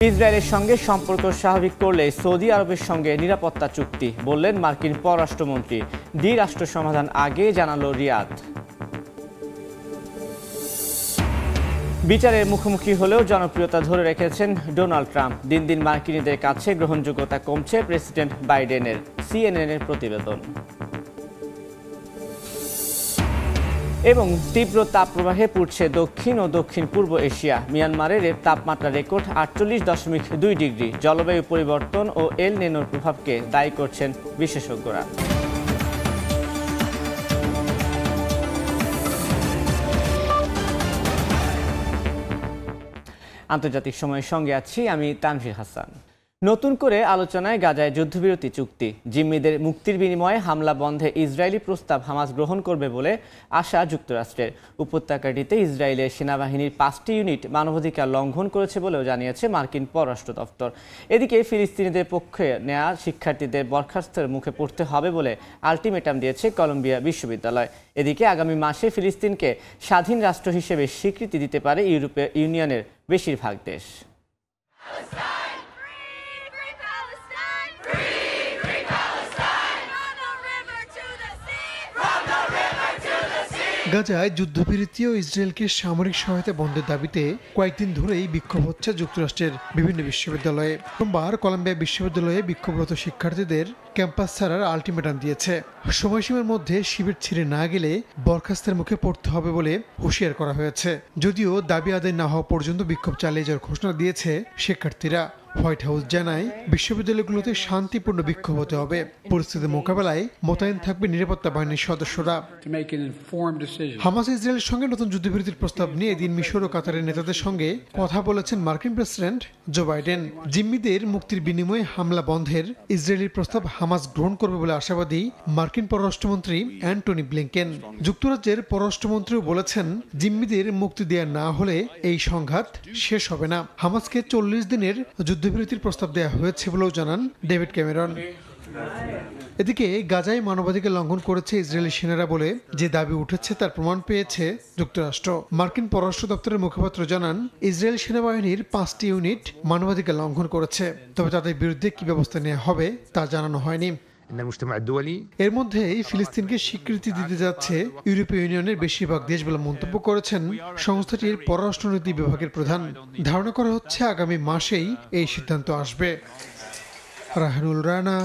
ইসরায়েলের সঙ্গে সম্পর্ক স্বাভাবিক করলে সৌদি আরবের সঙ্গে নিরাপত্তা চুক্তি, বললেন মার্কিন পররাষ্ট্রমন্ত্রী। দ্বিরাষ্ট্র সমাধান আগে জানালো রিয়াদ। বিচারের মুখোমুখি হলেও জনপ্রিয়তা ধরে রেখেছেন ডোনাল্ড ট্রাম্প। দিন দিন মার্কিনীদের কাছে গ্রহণযোগ্যতা কমছে প্রেসিডেন্ট বাইডেনের, সিএনএনের প্রতিবেদন। এবং তীব্র তাপপ্রবাহে পুড়ছে দক্ষিণ ও দক্ষিণ পূর্ব এশিয়া। মিয়ানমারের তাপমাত্রা রেকর্ড 48.2 ডিগ্রি। জলবায়ু পরিবর্তন ও এল নিনোর প্রভাবকে দায়ী করছেন বিশেষজ্ঞরা। আন্তর্জাতিক সময়ের সঙ্গে আছি আমি তানভীর হাসান। নতুন করে আলোচনায় গাজায় যুদ্ধবিরতি চুক্তি। জিম্মিদের মুক্তির বিনিময়ে হামলা বন্ধে ইসরায়েলি প্রস্তাব হামাস গ্রহণ করবে বলে আশা যুক্তরাষ্ট্রের। উপত্যকাটিতে ইসরায়েলের সেনাবাহিনীর 5টি ইউনিট মানবাধিকার লঙ্ঘন করেছে বলেও জানিয়েছে মার্কিন পররাষ্ট্র দপ্তর। এদিকে ফিলিস্তিনিদের পক্ষে নেওয়া শিক্ষার্থীদের বরখাস্তের মুখে পড়তে হবে বলে আলটিমেটাম দিয়েছে কলম্বিয়া বিশ্ববিদ্যালয়। এদিকে আগামী মাসে ফিলিস্তিনকে স্বাধীন রাষ্ট্র হিসেবে স্বীকৃতি দিতে পারে ইউরোপীয় ইউনিয়নের বেশিরভাগ দেশ। গাজায় যুদ্ধবিরতি ও ইসরায়েলকে সামরিক সহায়তা বন্ধের দাবিতে কয়েকদিন ধরেই বিক্ষোভ হচ্ছে যুক্তরাষ্ট্রের বিভিন্ন বিশ্ববিদ্যালয়ে। সোমবার কলম্বিয়া বিশ্ববিদ্যালয়ে বিক্ষোভরত শিক্ষার্থীদের ক্যাম্পাস ছাড়ার আলটিমেটাম দিয়েছে। সময়সীমার মধ্যে শিবির ছেড়ে না গেলে বরখাস্তের মুখে পড়তে হবে বলে হুঁশিয়ার করা হয়েছে। যদিও দাবি আদায় না হওয়া পর্যন্ত বিক্ষোভ চালিয়ে যাওয়ার ঘোষণা দিয়েছে শিক্ষার্থীরা। হোয়াইট হাউস জানায় বিশ্ববিদ্যালয়গুলোতে শান্তিপূর্ণ বিক্ষোভ হতে হবে। পরিস্থিতি মোকাবেলায় মোতায়েন থাকবে নিরাপত্তা বাহিনীর সদস্যরা। হামাস ইসরায়েলের সঙ্গে নতুন যুদ্ধবিরতির প্রস্তাব নিয়ে এদিন মিশর ও কাতারের নেতাদের সঙ্গে কথা বলেছেন মার্কিন প্রেসিডেন্ট জো বাইডেন। জিম্মিদের মুক্তির বিনিময়ে হামলা বন্ধের ইসরায়েলের প্রস্তাব হামাস গ্রহণ করবে বলে আশাবাদী মার্কিন পররাষ্ট্রমন্ত্রী অ্যান্টনি ব্লিংকেন। যুক্তরাজ্যের পররাষ্ট্রমন্ত্রীও বলেছেন, জিম্মিদের মুক্তি দেওয়া না হলে এই সংঘাত শেষ হবে না। হামাসকে 40 দিনের যুদ্ধবিরতির প্রস্তাব দেওয়া হয়েছে বলেও জানান ডেভিড ক্যামেরন। এদিকে গাজায় মানবাধিকার লঙ্ঘন করেছে ইসরায়েলি সেনারা বলে যে দাবি উঠেছে তার প্রমাণ পেয়েছে যুক্তরাষ্ট্র। মার্কিন পররাষ্ট্র দপ্তরের মুখপাত্র জানান, ইসরায়েল সেনাবাহিনীর 5টি ইউনিট মানবাধিকার লঙ্ঘন করেছে, তবে তাদের বিরুদ্ধে কি ব্যবস্থা নেওয়া হবে তা জানানো হয়নি। এর মধ্যেই ফিলিস্তিনকে স্বীকৃতি দিতে যাচ্ছে ইউরোপীয় ইউনিয়নের বেশিরভাগ দেশ বলে মন্তব্য করেছেন সংস্থাটির পররাষ্ট্রনীতি বিভাগের প্রধান। ধারণা করা হচ্ছে আগামী মাসেই এই সিদ্ধান্ত আসবে। রাহানুল রানা,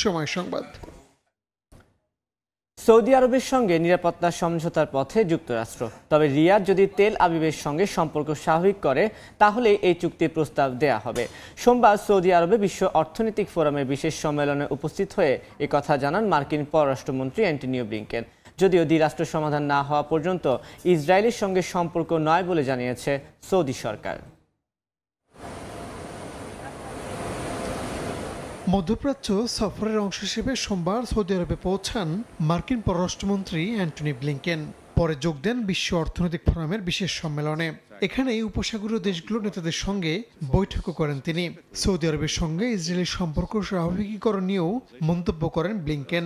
সময় সংবাদ। সৌদি আরবের সঙ্গে নিরাপত্তা সমঝোতার পথে যুক্তরাষ্ট্র। তবে রিয়াদ যদি তেল আবিবের সঙ্গে সম্পর্ক স্বাভাবিক করে তাহলে এই চুক্তির প্রস্তাব দেয়া হবে। সোমবার সৌদি আরবে বিশ্ব অর্থনৈতিক ফোরামের বিশেষ সম্মেলনে উপস্থিত হয়ে একথা জানান মার্কিন পররাষ্ট্রমন্ত্রী অ্যান্টনি ব্লিংকেন। যদিও দ্বিরাষ্ট্র সমাধান না হওয়া পর্যন্ত ইসরায়েলের সঙ্গে সম্পর্ক নয় বলে জানিয়েছে সৌদি সরকার। মধ্যপ্রাচ্য সফরের অংশ হিসেবে সোমবার সৌদি আরবে পৌঁছান মার্কিন পররাষ্ট্রমন্ত্রী অ্যান্টনি ব্লিংকেন। পরে যোগ দেন বিশ্ব অর্থনৈতিক ফোরামের বিশেষ সম্মেলনে। এখানে উপসাগরীয় দেশগুলোর নেতাদের সঙ্গে বৈঠকও করেন তিনি। সৌদি আরবের সঙ্গে ইসরায়েলের সম্পর্ক স্বাভাবিকীকরণ নিয়েও মন্তব্য করেন ব্লিংকেন।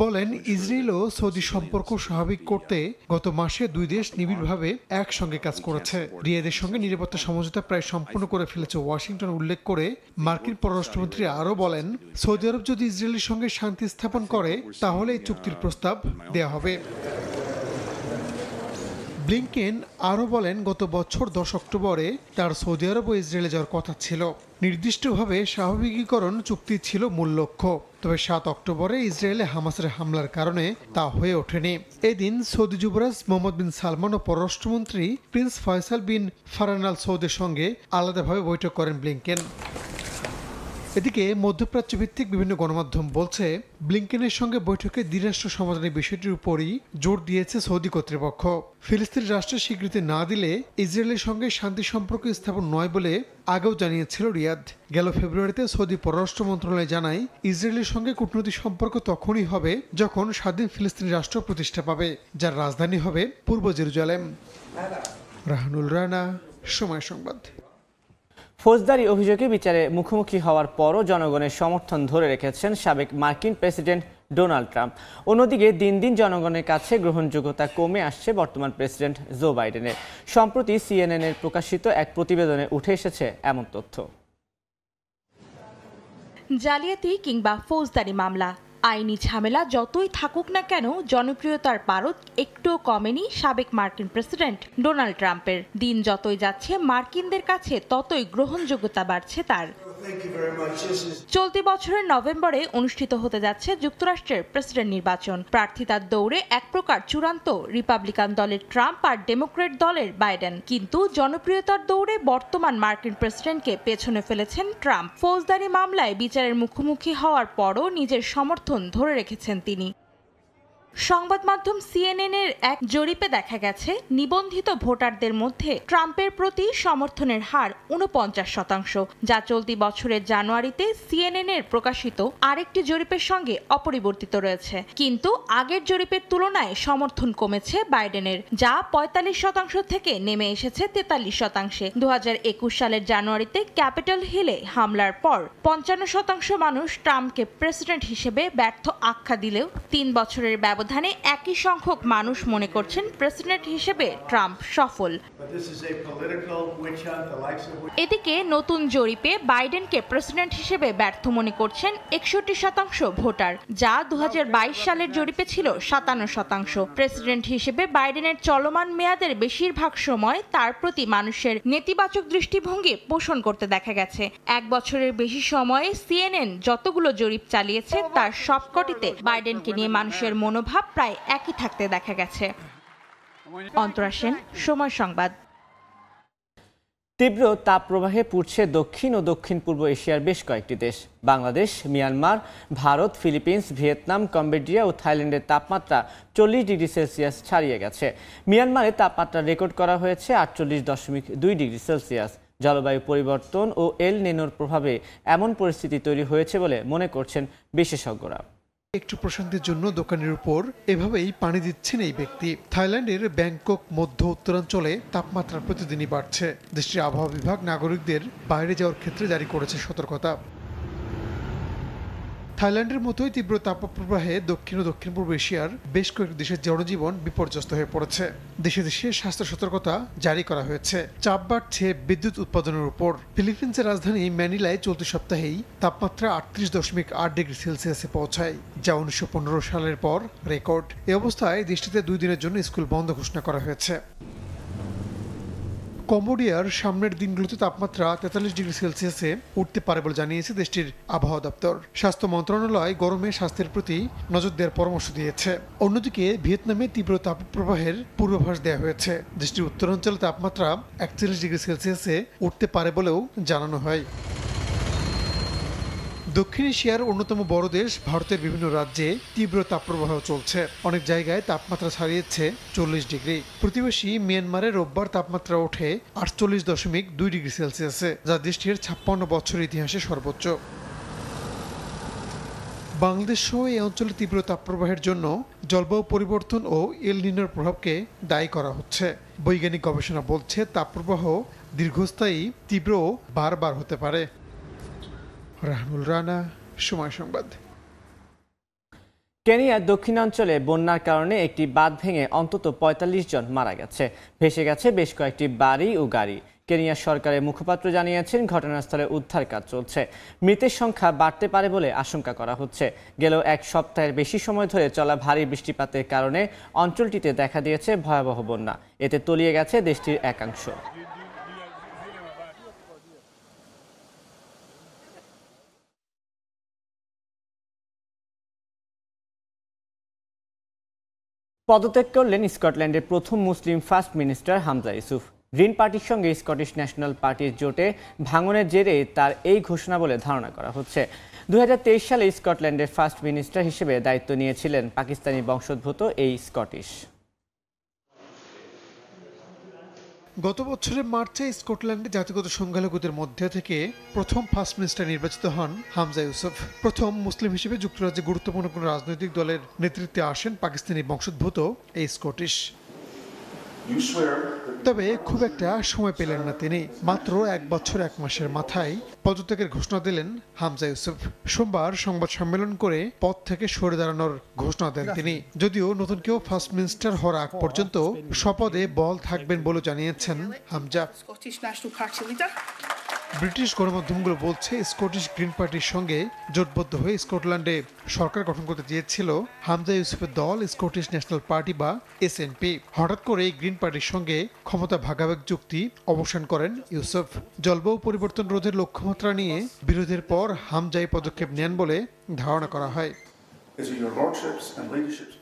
বলেন, ইসরায়েল ও সৌদি সম্পর্ক স্বাভাবিক করতে গত মাসে দুই দেশ নিবিড়ভাবে একসঙ্গে কাজ করেছে। রিয়াদের সঙ্গে নিরাপত্তা সমঝোতা প্রায় সম্পূর্ণ করে ফেলেছে ওয়াশিংটন উল্লেখ করে মার্কিন পররাষ্ট্রমন্ত্রী আরও বলেন, সৌদি আরব যদি ইসরায়েলের সঙ্গে শান্তি স্থাপন করে তাহলে এই চুক্তির প্রস্তাব দেয়া হবে। ব্লিংকেন আরও বলেন, গত বছর 10 অক্টোবরে তার সৌদি আরব ও ইসরায়েলে যাওয়ার কথা ছিল। নির্দিষ্টভাবে স্বাভাবিকীকরণ চুক্তি ছিল মূল লক্ষ্য, তবে 7 অক্টোবরে ইসরায়েলে হামাসের হামলার কারণে তা হয়ে ওঠেনি। এদিন সৌদি যুবরাজ মোহাম্মদ বিন সালমান ও পররাষ্ট্রমন্ত্রী প্রিন্স ফয়সাল বিন ফারহান আল সৌদের সঙ্গে আলাদাভাবে বৈঠক করেন ব্লিংকেন। এদিকে মধ্যপ্রাচ্য ভিত্তিক বিভিন্ন গণমাধ্যম বলছে, ব্লিংকেনের সঙ্গে বৈঠকে দ্বিরাষ্ট্র সমাধানের বিষয়টির উপরই জোর দিয়েছে সৌদি কর্তৃপক্ষ। ফিলিস্তিন রাষ্ট্রের স্বীকৃতি না দিলে ইসরায়েলের সঙ্গে শান্তি সম্পর্ক স্থাপন নয় বলে আগেও জানিয়েছিল রিয়াদ। গেল ফেব্রুয়ারিতে সৌদি পররাষ্ট্র মন্ত্রণালয় জানায়, ইসরায়েলের সঙ্গে কূটনৈতিক সম্পর্ক তখনই হবে যখন স্বাধীন ফিলিস্তিনি রাষ্ট্র প্রতিষ্ঠা পাবে, যার রাজধানী হবে পূর্ব জেরুজালেম। রাহানুল রানা, সময় সংবাদ। ফৌজদারি অভিযোগে বিচারে মুখোমুখি হওয়ার পরও জনগণের সমর্থন ধরে রেখেছেন সাবেক মার্কিন প্রেসিডেন্ট ডোনাল্ড ট্রাম্প। অন্যদিকে দিন দিন জনগণের কাছে গ্রহণযোগ্যতা কমে আসছে বর্তমান প্রেসিডেন্ট জো বাইডেনের। সম্প্রতি সিএনএনের প্রকাশিত এক প্রতিবেদনে উঠে এসেছে এমন তথ্য। জালিয়াতি কিংবা ফৌজদারি মামলা, আইনি ঝামেলা যতই থাকুক না কেন, জনপ্রিয়তার পারদ একটুও কমেনি সাবেক মার্কিন প্রেসিডেন্ট ডোনাল্ড ট্রাম্পের। দিন যতই যাচ্ছে মার্কিনদের কাছে ততই গ্রহণযোগ্যতা বাড়ছে তার। চলতি বছরের নভেম্বরে অনুষ্ঠিত হতে যাচ্ছে যুক্তরাষ্ট্রের প্রেসিডেন্ট নির্বাচন। প্রার্থিতার দৌড়ে এক প্রকার চূড়ান্ত রিপাবলিকান দলের ট্রাম্প আর ডেমোক্রেট দলের বাইডেন। কিন্তু জনপ্রিয়তার দৌড়ে বর্তমান মার্কিন প্রেসিডেন্টকে পেছনে ফেলেছেন ট্রাম্প। ফৌজদারি মামলায় বিচারের মুখোমুখি হওয়ার পরও নিজের সমর্থন ধরে রেখেছেন তিনি। সংবাদ মাধ্যম সিএনএনের এক জরিপে দেখা গেছে, নিবন্ধিত ভোটারদের মধ্যে ট্রাম্পের প্রতি সমর্থনের হার 49%, যা চলতি বছরের জানুয়ারিতে সিএনএনের প্রকাশিত আরেকটি জরিপের সঙ্গে অপরিবর্তিত রয়েছে। কিন্তু আগের জরিপের তুলনায় সমর্থন কমেছে বাইডেনের, যা 45% থেকে নেমে এসেছে 43%। 2021 সালের জানুয়ারিতে ক্যাপিটল হিলে হামলার পর 55% মানুষ ট্রাম্পকে প্রেসিডেন্ট হিসেবে ব্যর্থ আখ্যা দিলেও 3 বছরের ব্যবধানে একই সংখ্যক মানুষ মনে করছেন প্রেসিডেন্ট হিসেবে ট্রাম্প সফল। এদিকে নতুন জরিপে বাইডেনকে প্রেসিডেন্ট হিসেবে ব্যর্থ মনে করছেন 61% ভোটার, যা 2022 সালের জরিপে ছিল 57%। প্রেসিডেন্ট হিসেবে বাইডেনের চলমান মেয়াদের বেশিরভাগ সময় তার প্রতি মানুষের নেতিবাচক দৃষ্টিভঙ্গি পোষণ করতে দেখা গেছে। 1 বছরের বেশি সময়ে সিএনএন যতগুলো জরিপ চালিয়েছে তার সবকটিতে বাইডেনকে নিয়ে মানুষের মনোভাব প্রায় একই থাকতে দেখা গেছে। অন্তরা সেন, সময় সংবাদ। তীব্র তাপপ্রবাহে পুড়ছে দক্ষিণ ও দক্ষিণ পূর্ব এশিয়ার বেশ কয়েকটি দেশ। Bangladesh, Myanmar, Bharat, Philippines, Vietnam, Cambodia ও থাইল্যান্ডের তাপমাত্রা 40 ডিগ্রি সেলসিয়াস ছাড়িয়ে গেছে। মিয়ানমারে তাপমাত্রা রেকর্ড করা হয়েছে 48.2 ডিগ্রি সেলসিয়াস। জলবায়ু পরিবর্তন ও এল নিনোর প্রভাবে এমন পরিস্থিতি তৈরি হয়েছে বলে মনে করছেন বিশেষজ্ঞরা। একটু প্রশান্তির জন্য দোকানের উপর এভাবেই পানি দিচ্ছেন এই ব্যক্তি। থাইল্যান্ডের ব্যাংকক মধ্য উত্তরাঞ্চলে তাপমাত্রা প্রতিদিনই বাড়ছে। দেশটির আবহাওয়া বিভাগ নাগরিকদের বাইরে যাওয়ার ক্ষেত্রে জারি করেছে সতর্কতা। থাইল্যান্ডের মতোই তীব্র তাপপ্রবাহে দক্ষিণ ও দক্ষিণ পূর্ব এশিয়ার বেশ কয়েক দেশের জনজীবন বিপর্যস্ত হয়ে পড়েছে। দেশে দেশে স্বাস্থ্য সতর্কতা জারি করা হয়েছে। চাপ বাড়ছে বিদ্যুৎ উৎপাদনের উপর। ফিলিপিন্সের রাজধানী ম্যানিলায় চলতি সপ্তাহেই তাপমাত্রা 38.8 ডিগ্রি সেলসিয়াসে পৌঁছায়, যা 1915 সালের পর রেকর্ড। এ অবস্থায় দেশটিতে 2 দিনের জন্য স্কুল বন্ধ ঘোষণা করা হয়েছে। কম্বোডিয়ার সামনের দিনগুলোতে তাপমাত্রা 43 ডিগ্রি সেলসিয়াসে উঠতে পারে বলে জানিয়েছে দেশটির আবহাওয়া দপ্তর। স্বাস্থ্য মন্ত্রণালয় গরমে স্বাস্থ্যের প্রতি নজর দেওয়ার পরামর্শ দিয়েছে। অন্যদিকে ভিয়েতনামে তীব্র তাপপ্রবাহের পূর্বাভাস দেওয়া হয়েছে। দেশটির উত্তরাঞ্চলে তাপমাত্রা 41 ডিগ্রি সেলসিয়াসে উঠতে পারে বলেও জানানো হয়। দক্ষিণ এশিয়ার অন্যতম বড় দেশ ভারতের বিভিন্ন রাজ্যে তীব্র তাপপ্রবাহ চলছে। অনেক জায়গায় তাপমাত্রা ছাড়িয়েছে 40 ডিগ্রি। প্রতিবেশী মিয়ানমারে রোববার তাপমাত্রা ওঠে 48.2 ডিগ্রি সেলসিয়াসে, যা দেশটির 56 বছরের ইতিহাসে সর্বোচ্চ। বাংলাদেশ সহ এই অঞ্চলে তীব্র তাপপ্রবাহের জন্য জলবায়ু পরিবর্তন ও এল নিনোর প্রভাবকে দায়ী করা হচ্ছে। বৈজ্ঞানিক গবেষণা বলছে তাপপ্রবাহ দীর্ঘস্থায়ী, তীব্র ও বারবার হতে পারে। রাহনুল রানা, সময় সংবাদ। কেনিয়ার দক্ষিণাঞ্চলে বন্যার কারণে একটি বাঁধ ভেঙে অন্তত 45 জন মারা গেছে। ভেসে গেছে বেশ কয়েকটি বাড়ি ও গাড়ি। কেনিয়ার সরকারের মুখপাত্র জানিয়েছেন ঘটনাস্থলে উদ্ধার কাজ চলছে। মৃতের সংখ্যা বাড়তে পারে বলে আশঙ্কা করা হচ্ছে। গেল 1 সপ্তাহের বেশি সময় ধরে চলা ভারী বৃষ্টিপাতের কারণে অঞ্চলটিতে দেখা দিয়েছে ভয়াবহ বন্যা। এতে তলিয়ে গেছে দেশটির একাংশ। পদত্যাগ করলেন স্কটল্যান্ডের প্রথম মুসলিম first minister Humza Yousaf. Green পার্টির সঙ্গে স্কটিশ ন্যাশনাল পার্টির জোটে ভাঙনের জেরে তার এই ঘোষণা বলে ধারণা করা হচ্ছে। 2023 সালে স্কটল্যান্ডের ফার্স্ট মিনিস্টার হিসেবে দায়িত্ব নিয়েছিলেন পাকিস্তানি বংশোদ্ভূত এই স্কটিশ। গত বছরের মার্চে স্কটল্যান্ডে জাতিগত সংখ্যালঘুদের মধ্যে থেকে প্রথম ফার্স্ট মিনিস্টার নির্বাচিত হন হামজা ইউসুফ। প্রথম মুসলিম হিসেবে যুক্তরাজ্যে গুরুত্বপূর্ণ কোনো রাজনৈতিক দলের নেতৃত্বে আসেন পাকিস্তানি বংশোদ্ভূত এই স্কটিশ। তবে খুব একটা সময় পেলেন না তিনি। মাত্র 1 বছর 1 মাসের মাথায় পদত্যাগের ঘোষণা দিলেন হামজা ইউসুফ। সোমবার সংবাদ সম্মেলন করে পদ থেকে সরে দাঁড়ানোর ঘোষণা দেন তিনি। যদিও নতুন কেউ ফার্স্ট মিনিস্টার হওয়ার আগ পর্যন্ত শপথে বল থাকবেন বলে জানিয়েছেন হামজা। ব্রিটিশ গণমাধ্যমগুলো বলছে স্কটিশ গ্রিন পার্টির সঙ্গে জোটবদ্ধ হয়ে স্কটল্যান্ডে সরকার গঠন করতে চেয়েছিল হামজা ইউসুফের দল স্কটিশ ন্যাশনাল পার্টি বা এসএনপি। হঠাৎ করে এই গ্রিন পার্টির সঙ্গে ক্ষমতা ভাগাভাগি চুক্তি অবসান করেন ইউসুফ। জলবায়ু পরিবর্তন রোধের লক্ষ্যমাত্রা নিয়ে বিরোধের পর হামজা এই পদক্ষেপ নেন বলে ধারণা করা হয়।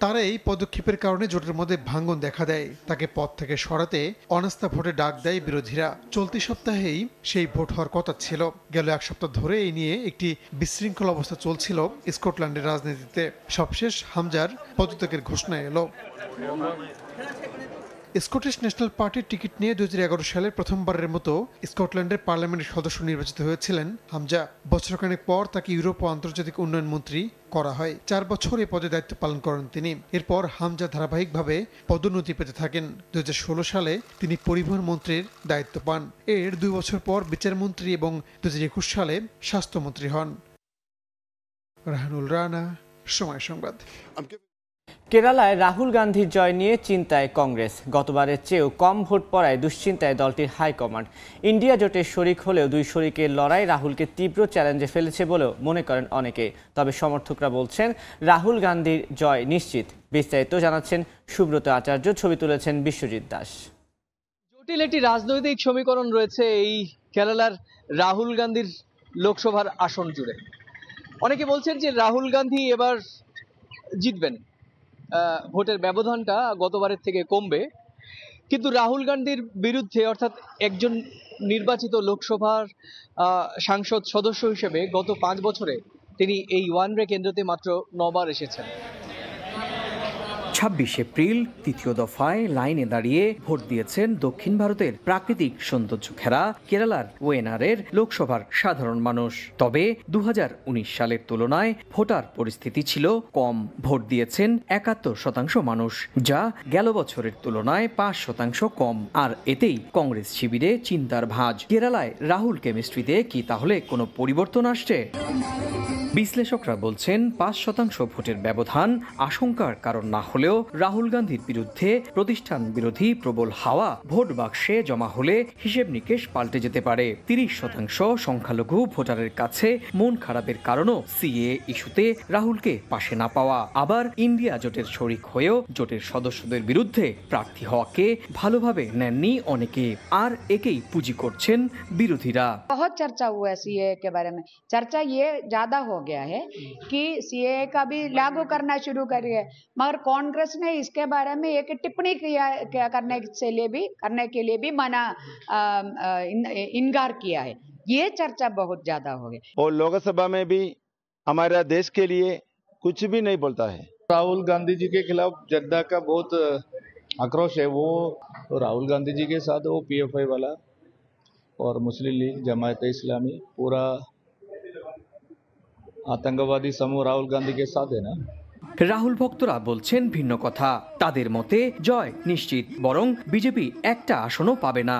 তার এই পদক্ষেপের কারণে জোটের মধ্যে ভাঙন দেখা দেয়। তাকে পদ থেকে সরাতে অনাস্থা ভোটে ডাক দেয় বিরোধীরা। চলতি সপ্তাহেই সেই ভোট হওয়ার কথা ছিল। গেল 1 সপ্তাহ ধরে এই নিয়ে একটি বিশৃঙ্খল অবস্থা চলছিল স্কটল্যান্ডের রাজনীতিতে। সবশেষ হামজার পদত্যাগের ঘোষণা এলো। স্কটিশ ন্যাশনাল পার্টির টিকিট নিয়ে 2011 সালে প্রথমবারের মতো স্কটল্যান্ডের পার্লামেন্টের সদস্য নির্বাচিত হয়েছিলেন হামজা। বছরখানেক পর তাকে ইউরোপ ও আন্তর্জাতিক উন্নয়ন মন্ত্রী করা হয়। 4 বছর এই পদে দায়িত্ব পালন করেন তিনি। এরপর হামজা ধারাবাহিকভাবে পদোন্নতি পেতে থাকেন। 2016 সালে তিনি পরিবহন মন্ত্রীর দায়িত্ব পান। এর 2 বছর পর বিচারমন্ত্রী এবং 2021 সালে স্বাস্থ্যমন্ত্রী হন। রাহানুল রানা, সময় সংবাদ। কেরালায় রাহুল গান্ধীর জয় নিয়ে চিন্তায় কংগ্রেস। গতবারের চেয়েও কম ভোট পড়ায় দুশ্চিন্তায় দলটির হাইকমান্ড। ইন্ডিয়া জোটের শরিক হলেও 2 শরিকের লড়াই রাহুলকে তীব্র চ্যালেঞ্জে ফেলেছে বলেও মনে করেন অনেকে। তবে সমর্থকরা বলছেন রাহুল গান্ধীর জয় নিশ্চিত। বিস্তারিত জানাচ্ছেন সুব্রত আচার্য, ছবি তুলেছেন বিশ্বজিৎ দাস। জটিল একটি রাজনৈতিক সমীকরণ রয়েছে এই কেরালার রাহুল গান্ধীর লোকসভার আসন জুড়ে। অনেকে বলছেন যে রাহুল গান্ধী এবার জিতবেন, ভোটের ব্যবধানটা গতবারের থেকে কমবে। কিন্তু রাহুল গান্ধীর বিরুদ্ধে, অর্থাৎ একজন নির্বাচিত লোকসভার সাংসদ সদস্য হিসেবে গত 5 বছরে তিনি এই ওয়ানওয়ে কেন্দ্রতে মাত্র 9 বার এসেছেন। 26 এপ্রিল তৃতীয় দফায় লাইনে দাঁড়িয়ে ভোট দিয়েছেন দক্ষিণ ভারতের প্রাকৃতিক সৌন্দর্য ঘেরা কেরালার ওয়েনারের লোকসভার সাধারণ মানুষ। তবে 2019 সালের তুলনায় ভোটার পরিস্থিতি ছিল কম। ভোট দিয়েছেন 71% মানুষ, যা গেল বছরের তুলনায় 5% কম। আর এতেই কংগ্রেস শিবিরে চিন্তার ভাঁজ। কেরালায় রাহুল কেমিস্ট্রিতে কি তাহলে কোনো পরিবর্তন আসছে? বিশ্লেষকরা বলছেন 5% ভোটের ব্যবধান আশঙ্কার কারণ না হলেও রাহুল গান্ধীর বিরুদ্ধে প্রতিষ্ঠান বিরোধী প্রবল হাওয়া ভোট বাক্সে জমা হলে হিসেব নিকেশ পাল্টে যেতে পারে। 30% সংখ্যালঘু ভোটারের কাছে মন খারাপের কারণও সিএ ইস্যুতে রাহুলকে পাশে না পাওয়া। আবার ইন্ডিয়া জোটের শরিক হয়েও জোটের সদস্যদের বিরুদ্ধে প্রার্থী হওয়াকে ভালোভাবে নেননি অনেকে। আর একেই পুঁজি করছেন বিরোধীরা। बहुत चर्चा हुआ है सीए के बारे में। चर्चा ये ज्यादा हो गया है कि सीए का भी लागू करना शुरू कर दिया, मगर कांग्रेस ने इसके बारे में एक टिप्पणी करने के लिए भी मना इनकार किया है। ये चर्चा बहुत ज्यादा हो गई। और लोकसभा में भी हमारा देश के लिए कुछ भी नहीं बोलता है। राहुल गांधी जी के खिलाफ जनता का बहुत आक्रोश है। वो तो राहुल गांधी जी के साथ वो पीएफआई वाला और मुस्लिम लीग, जमायत इस्लामी, पूरा आतंकवादी समूह राहुल गांधी के साथ है ना। রাহুল ভক্তরা বলছেন ভিন্ন কথা। তাদের মতে জয় নিশ্চিত, বরং বিজেপি একটা আসনও পাবে না।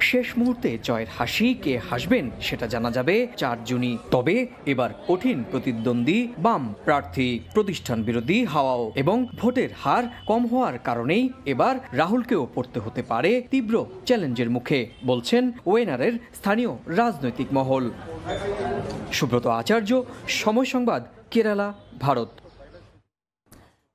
শেষ মুহূর্তে জয়ের হাসি কে হাসবেন সেটা জানা যাবে 4 জুনই। তবে এবার কঠিন প্রতিদ্বন্দ্বী বাম প্রার্থী, প্রতিষ্ঠান বিরোধী হাওয়াও এবং ভোটের হার কম হওয়ার কারণেই এবার রাহুলকেও পড়তে হতে পারে তীব্র চ্যালেঞ্জের মুখে, বলছেন ওয়েনারের স্থানীয় রাজনৈতিক মহল। সুব্রত আচার্য, সময় সংবাদ, কেরালা, ভারত।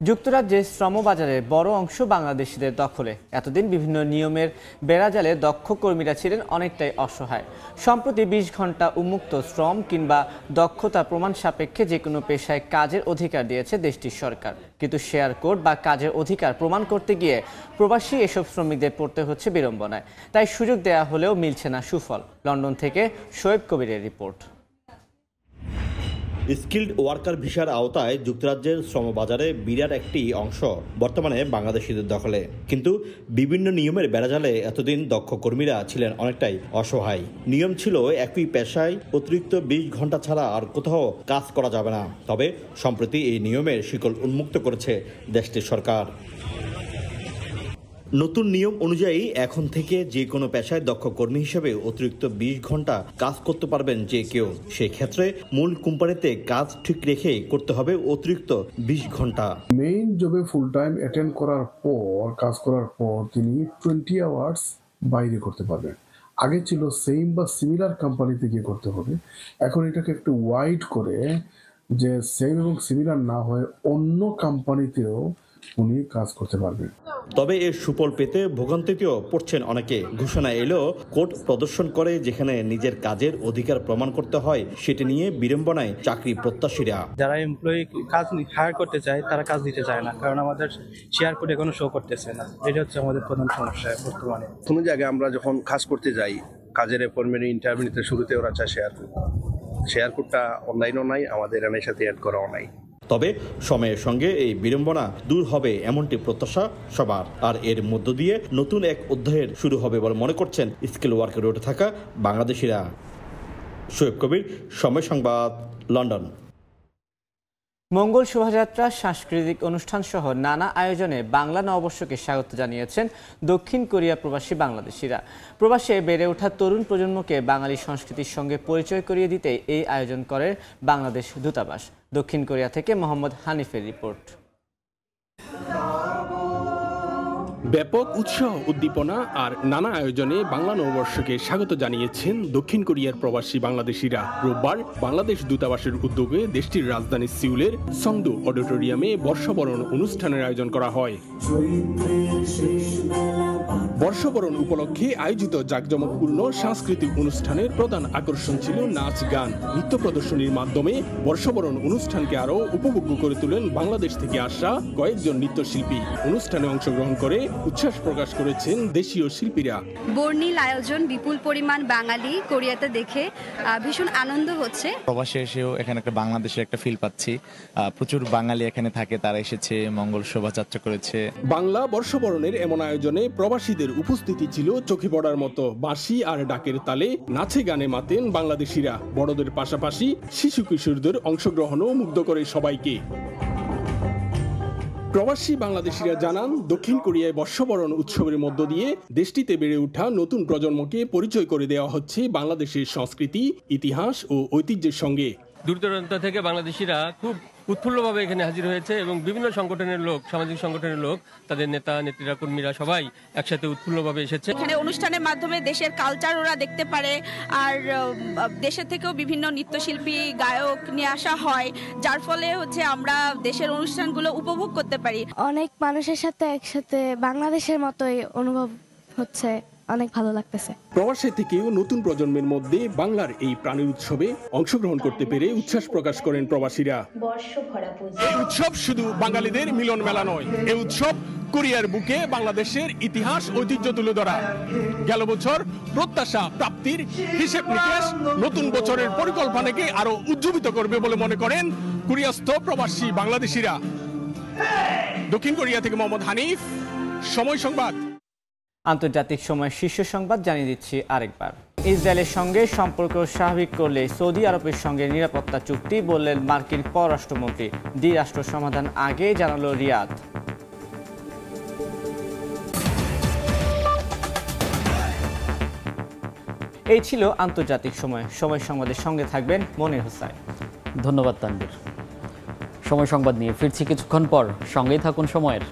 যুক্তরাজ্যের শ্রমবাজারের বড় অংশ বাংলাদেশিদের দখলে। এতদিন বিভিন্ন নিয়মের বেড়াজালে দক্ষ কর্মীরা ছিলেন অনেকটাই অসহায়। সম্প্রতি 20 ঘন্টা উন্মুক্ত শ্রম কিংবা দক্ষতা প্রমাণ সাপেক্ষে যে কোনো পেশায় কাজের অধিকার দিয়েছে দেশটির সরকার। কিন্তু শেয়ার কোড বা কাজের অধিকার প্রমাণ করতে গিয়ে প্রবাসী এসব শ্রমিকদের পড়তে হচ্ছে বিড়ম্বনায়। তাই সুযোগ দেয়া হলেও মিলছে না সুফল। লন্ডন থেকে শোয়েব কবিরের রিপোর্ট। স্কিল্ড ওয়ার্কার ভিসার আওতায় যুক্তরাজ্যের শ্রমবাজারে বিরাট একটি অংশ বর্তমানে বাংলাদেশিদের দখলে। কিন্তু বিভিন্ন নিয়মের বেড়াজালে এতদিন দক্ষ কর্মীরা ছিলেন অনেকটাই অসহায়। নিয়ম ছিল একই পেশায় অতিরিক্ত 20 ঘন্টা ছাড়া আর কোথাও কাজ করা যাবে না। তবে সম্প্রতি এই নিয়মের শিকল উন্মুক্ত করেছে দেশটির সরকার। নতুন নিয়ম অনুযায়ী এখন থেকে যে কোনো পেশায় দক্ষ কর্মী হিসেবে অতিরিক্ত 20 ঘন্টা কাজ করতে পারবেন যে কেউ। সেই ক্ষেত্রে মূল কোম্পানিতে কাজ ঠিক রেখে করতে হবে অতিরিক্ত 20 ঘন্টা। মেইন জবে ফুল টাইম অ্যাটেন্ড করার পর কাজ করার পর তিনি 20 আওয়ার্স বাইরে করতে পারবেন। আগে ছিল সেম বা সিমিলার কোম্পানিতে গিয়ে করতে হবে, এখন এটাকে একটু ওয়াইড করে যে সেম এবং সিমিলার না হয়ে অন্য কোম্পানিতেও উনি কাজ করতে পারবেন। তবে এর সুফল পেতে ভোগান্তিতেও পড়ছেন অনেকে। ঘোষণা এলো কোর্ট প্রদর্শন করে যেখানে নিজের কাজের অধিকার প্রমাণ করতে হয়, সেটা নিয়ে বিড়ম্বনায় চাকরি প্রত্যাশীরা। যারা এমপ্লয়ি কাজ হায়ার করতে চায় তারা কাজ দিতে চায় না, কারণ আমাদের শেয়ার কোডে কোনো শো করতেছে না। এটা হচ্ছে আমাদের প্রধান সমস্যা বর্তমানে। কোনো জায়গায় আমরা যখন কাজ করতে যাই, কাজের অ্যাপয়েন্টমেন্ট ইন্টারভিউতে শুরুতে ওরা চায় শেয়ার কোডটা অনলাইনও নাই, আমাদের এর সাথে অ্যাড করাও নাই। তবে সময়ের সঙ্গে এই বিড়ম্বনা দূর হবে এমনটি প্রত্যাশা সবার। আর এর মধ্য দিয়ে নতুন এক অধ্যায়ের শুরু হবে বলে মনে করছেন স্কিল ওয়ার্কে রোডে থাকা বাংলাদেশিরা। শোয়েব কবির, সময় সংবাদ, লন্ডন। মঙ্গল শোভাযাত্রা, সাংস্কৃতিক অনুষ্ঠান সহ নানা আয়োজনে বাংলা নববর্ষকে স্বাগত জানিয়েছেন দক্ষিণ কোরিয়া প্রবাসী বাংলাদেশিরা। প্রবাসে বেড়ে ওঠা তরুণ প্রজন্মকে বাঙালি সংস্কৃতির সঙ্গে পরিচয় করিয়ে দিতে এই আয়োজন করে বাংলাদেশ দূতাবাস। দক্ষিণ কোরিয়া থেকে মোহাম্মদ হানিফের রিপোর্ট। ব্যাপক উৎসাহ, উদ্দীপনা আর নানা আয়োজনে বাংলা নববর্ষকে স্বাগত জানিয়েছেন দক্ষিণ কোরিয়ার প্রবাসী বাংলাদেশিরা। রোববার বাংলাদেশ দূতাবাসের উদ্যোগে দেশটির রাজধানী সিউলের সংদু অডিটোরিয়ামে বর্ষবরণ অনুষ্ঠানের আয়োজন করা হয়। বর্ষবরণ উপলক্ষে আয়োজিত জাঁকজমকপূর্ণ সাংস্কৃতিক অনুষ্ঠানের প্রধান আকর্ষণ ছিল নাচ, গান, নৃত্য প্রদর্শনীর মাধ্যমে বর্ষবরণ অনুষ্ঠানকে আরও উপভোগ্য করে তোলেন বাংলাদেশ থেকে আসা কয়েকজন নৃত্যশিল্পী। অনুষ্ঠানে অংশগ্রহণ করে উচ্ছ্বাস প্রকাশ করেছেন দেশীয় শিল্পীরা। বর্ণিল আয়োজন, বিপুল পরিমাণ বাঙালি কোরিয়াতে দেখে ভীষণ আনন্দ হচ্ছে। প্রবাসে এসেও এখানে একটা বাংলাদেশের একটা ফিল পাচ্ছি। প্রচুর বাঙালি এখানে থাকে, তারা এসেছে, মঙ্গল শোভাযাত্রা করেছে। বাংলা বর্ষবরণের এমন আয়োজনে প্রবাসীদের উপস্থিতি ছিল চোখে পড়ার মতো। বাঁশি আর ডাকের তালে নাচে গানে মাতেন বাংলাদেশিরা। বড়দের পাশাপাশি শিশু কিশোরদের অংশগ্রহণও মুগ্ধ করে সবাইকে। প্রবাসী বাংলাদেশিরা জানান, দক্ষিণ কোরিয়ায় বর্ষবরণ উৎসবের মধ্য দিয়ে দেশটিতে বেড়ে ওঠা নতুন প্রজন্মকে পরিচয় করে দেওয়া হচ্ছে বাংলাদেশের সংস্কৃতি, ইতিহাস ও ঐতিহ্যের সঙ্গে। দূর দূরান্ত থেকে বাংলাদেশিরা খুব উৎফুল্লভাবে এখানে হাজির হয়েছে এবং বিভিন্ন সংগঠনের লোক, সামাজিক সংগঠনের লোক, তাদের নেতা নেত্রীরা, কর্মীরা সবাই একসাথে উৎফুল্লভাবে এসেছে। এখানে অনুষ্ঠানের মাধ্যমে দেশের কালচার ওরা দেখতে পারে, আর দেশের থেকেও বিভিন্ন নৃত্যশিল্পী, গায়ক নিয়ে আসা হয়, যার ফলে হচ্ছে আমরা দেশের অনুষ্ঠানগুলো উপভোগ করতে পারি। অনেক মানুষের সাথে একসাথে বাংলাদেশের মতোই অনুভব হচ্ছে, অনেক ভালো লাগতেছে। প্রবাসী থেকেও নতুন প্রজন্মের মধ্যে বাংলার এই প্রাণী উৎসবে অংশগ্রহণ করতে পেরে উচ্ছ্বাস প্রকাশ করেন প্রবাসীরা। এই উৎসব শুধু বাঙালিদের মিলন মেলা নয়, এই উৎসব কোরিয়ার বুকে বাংলাদেশের ইতিহাস, ঐতিহ্য তুলে ধরা। গেল বছর প্রত্যাশা প্রাপ্তির হিসেব নিকেশ নতুন বছরের পরিকল্পনাকে আরো উজ্জীবিত করবে বলে মনে করেন কোরিয়াস্থ প্রবাসী বাংলাদেশিরা। দক্ষিণ কোরিয়া থেকে মোহাম্মদ হানিফ, সময় সংবাদ। আন্তর্জাতিক সময় শীর্ষ সংবাদ জানিয়ে দিচ্ছি আরেকবার। ইসরায়েলের সঙ্গে সম্পর্ক স্বাভাবিক করলে সৌদি আরবের সঙ্গে নিরাপত্তা চুক্তি, বললেন মার্কিন পররাষ্ট্রমন্ত্রী। দ্বিরাষ্ট্র সমাধান আগে জানালো রিয়াদ। এই ছিল আন্তর্জাতিক সময় সংবাদের সঙ্গে থাকবেন মনির হোসেন। ধন্যবাদ তানভীর। সময় সংবাদ নিয়ে ফিরছি কিছুক্ষণ পর, সঙ্গেই থাকুন সময়ের।